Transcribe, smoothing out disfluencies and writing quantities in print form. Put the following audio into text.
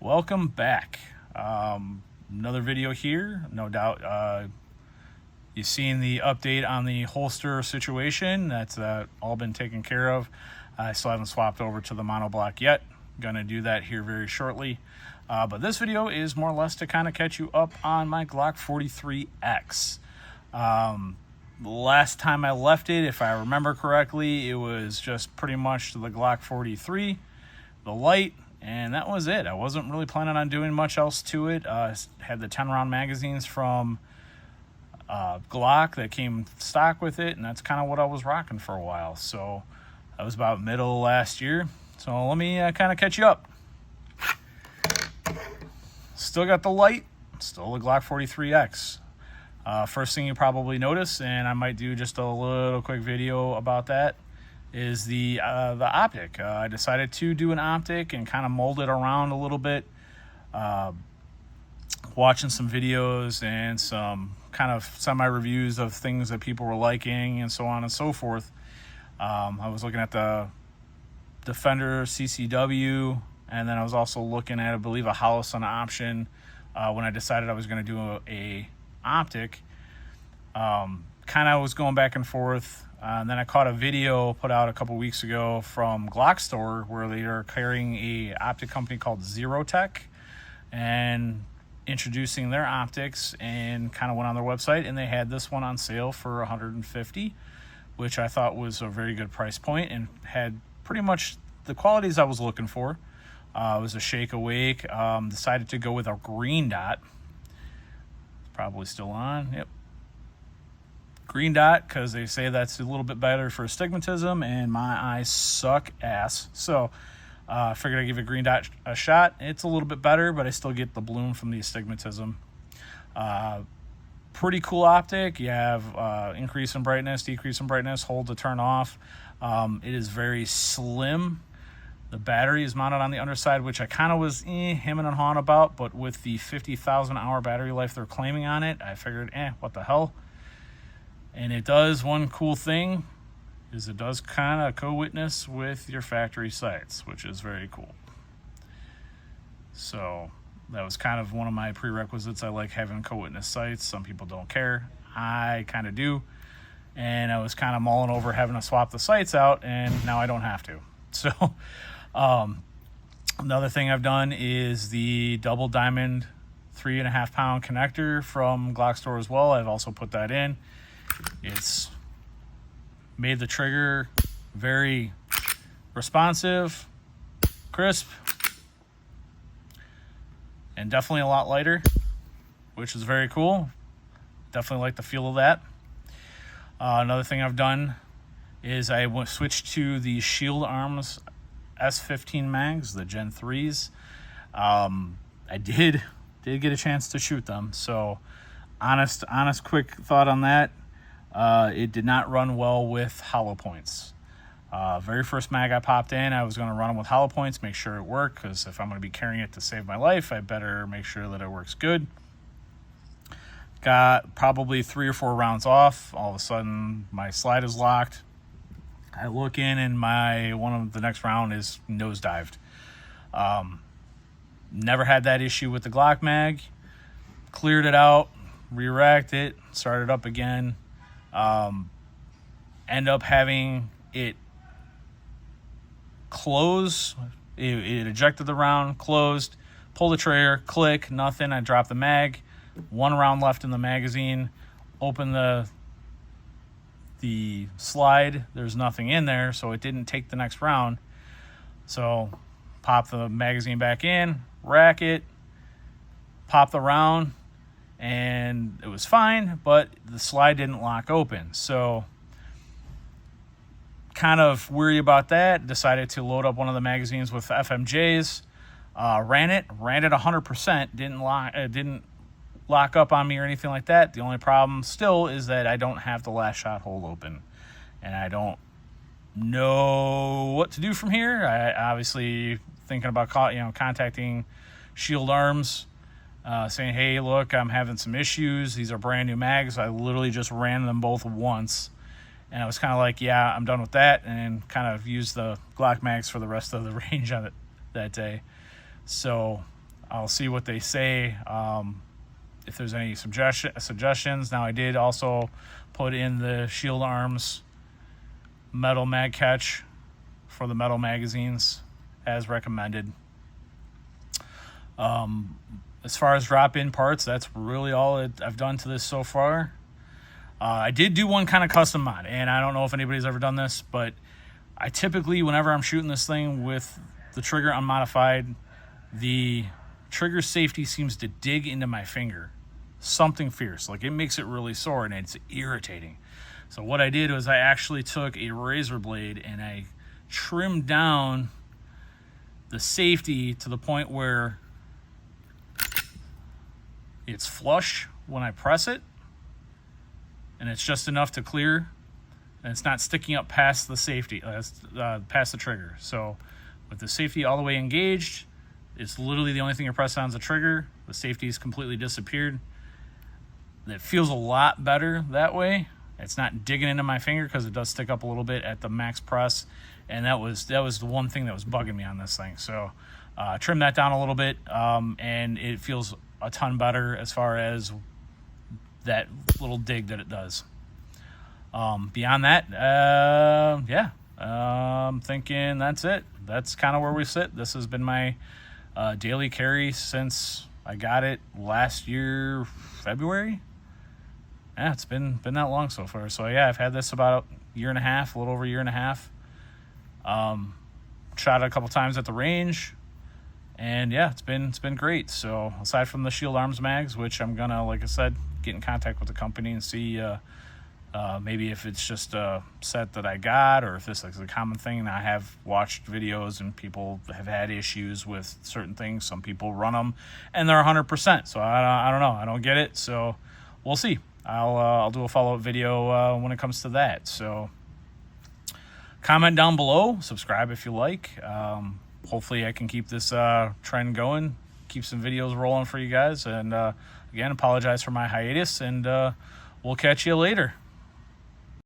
Welcome back. Another video here, no doubt. You've seen the update on the holster situation. That's all been taken care of. I still haven't swapped over to the monoblock yet. Gonna do that here very shortly. But this video is more or less to kind of catch you up on my Glock 43X. Last time I left it, if I remember correctly, it was just pretty much the Glock 43, the light, and that was it. I wasn't really planning on doing much else to it. Had the 10-round magazines from Glock that came stock with it, and that's kind of what I was rocking for a while. So that was about middle of last year. So let me kind of catch you up. Still got the light, still the Glock 43X. First thing you probably notice, and I might do just a little quick video about that, is the optic. I decided to do an optic and kind of mold it around a little bit. Watching some videos and some kind of semi-reviews of things that people were liking and so on and so forth. I was looking at the Defender CCW, and then I was also looking at, I believe, a Holosun option when I decided I was going to do a optic. Kind of was going back and forth. And then I caught a video put out a couple weeks ago from Glock Store where they are carrying a optic company called Zerotech and introducing their optics, and kind of went on their website and they had this one on sale for $150, which I thought was a very good price point and had pretty much the qualities I was looking for. It was a shake awake. Decided to go with a green dot. Probably still on. Yep. Green dot, because they say that's a little bit better for astigmatism, and my eyes suck ass. So I figured I'd give a green dot a shot. It's a little bit better, but I still get the bloom from the astigmatism. Pretty cool optic. You have increase in brightness, decrease in brightness, hold to turn off. It is very slim. The battery is mounted on the underside, which I kind of was hemming and hawing about, but with the 50,000 hour battery life they're claiming on it, I figured, what the hell? And it does one cool thing, is it does kind of co-witness with your factory sights, which is very cool. So that was kind of one of my prerequisites. I like having co-witness sights. Some people don't care. I kind of do. And I was kind of mulling over having to swap the sights out, and now I don't have to. So another thing I've done is the double diamond 3.5 pound connector from Glock Store as well. I've also put that in. It's made the trigger very responsive, crisp, and definitely a lot lighter, which is very cool. Definitely like the feel of that. Another thing I've done is I switched to the Shield Arms S15 mags, the Gen 3s. I did get a chance to shoot them, so honest quick thought on that. It did not run well with hollow points. Very first mag I popped in, I was going to run them with hollow points, make sure it worked, because if I'm going to be carrying it to save my life, I better make sure that it works good. Got probably 3 or 4 rounds off. All of a sudden, my slide is locked. I look in, and one of the next round is nosedived. Never had that issue with the Glock mag. Cleared it out, re-racked it, started up again. End up having it close. It ejected the round, closed, pulled the trigger, click, nothing. I dropped the mag. 1 round left in the magazine. Open the slide. There's nothing in there, so it didn't take the next round. So pop the magazine back in, rack it, pop the round, and it was fine, but the slide didn't lock open. So kind of weary about that. Decided to load up one of the magazines with FMJs. Ran it 100%. Didn't lock up on me or anything like that. The only problem still is that I don't have the last shot hole open, and I don't know what to do from here. I obviously thinking about contacting Shield Arms, saying, hey, look, I'm having some issues. These are brand new mags. I literally just ran them both once, and I was kind of like, yeah, I'm done with that, and kind of used the Glock mags for the rest of the range of it that day. So I'll see what they say. If there's any suggestions. Now, I did also put in the Shield Arms metal mag catch for the metal magazines as recommended. As far as drop-in parts, that's really all I've done to this so far. I did do one kind of custom mod, and I don't know if anybody's ever done this, but I typically, whenever I'm shooting this thing with the trigger unmodified, the trigger safety seems to dig into my finger. Something fierce. Like, it makes it really sore, and it's irritating. So what I did was I actually took a razor blade and I trimmed down the safety to the point where it's flush when I press it, and it's just enough to clear, and it's not sticking up past the safety, past the trigger. So with the safety all the way engaged, it's literally the only thing you're pressing on is the trigger. The safety's completely disappeared. It feels a lot better that way. It's not digging into my finger because it does stick up a little bit at the max press, and that was the one thing that was bugging me on this thing. So trim that down a little bit, and it feels a ton better as far as that little dig that it does. Beyond that, yeah, I'm thinking that's it. That's kind of where we sit. This has been my daily carry since I got it last year, February. Yeah, it's been that long so far. So yeah, I've had this about a year and a half, a little over a year and a half. Shot it a couple times at the range, and yeah, it's been great. So aside from the Shield Arms mags, which I'm gonna, like I said, get in contact with the company and see maybe if it's just a set that I got, or if this is a common thing. And I have watched videos and people have had issues with certain things. Some people run them and they're 100%. So I don't know. I don't get it. So we'll see. I'll do a follow-up video when it comes to that. So comment down below, subscribe if you like. Hopefully I can keep this trend going, keep some videos rolling for you guys. And again, apologize for my hiatus, and we'll catch you later.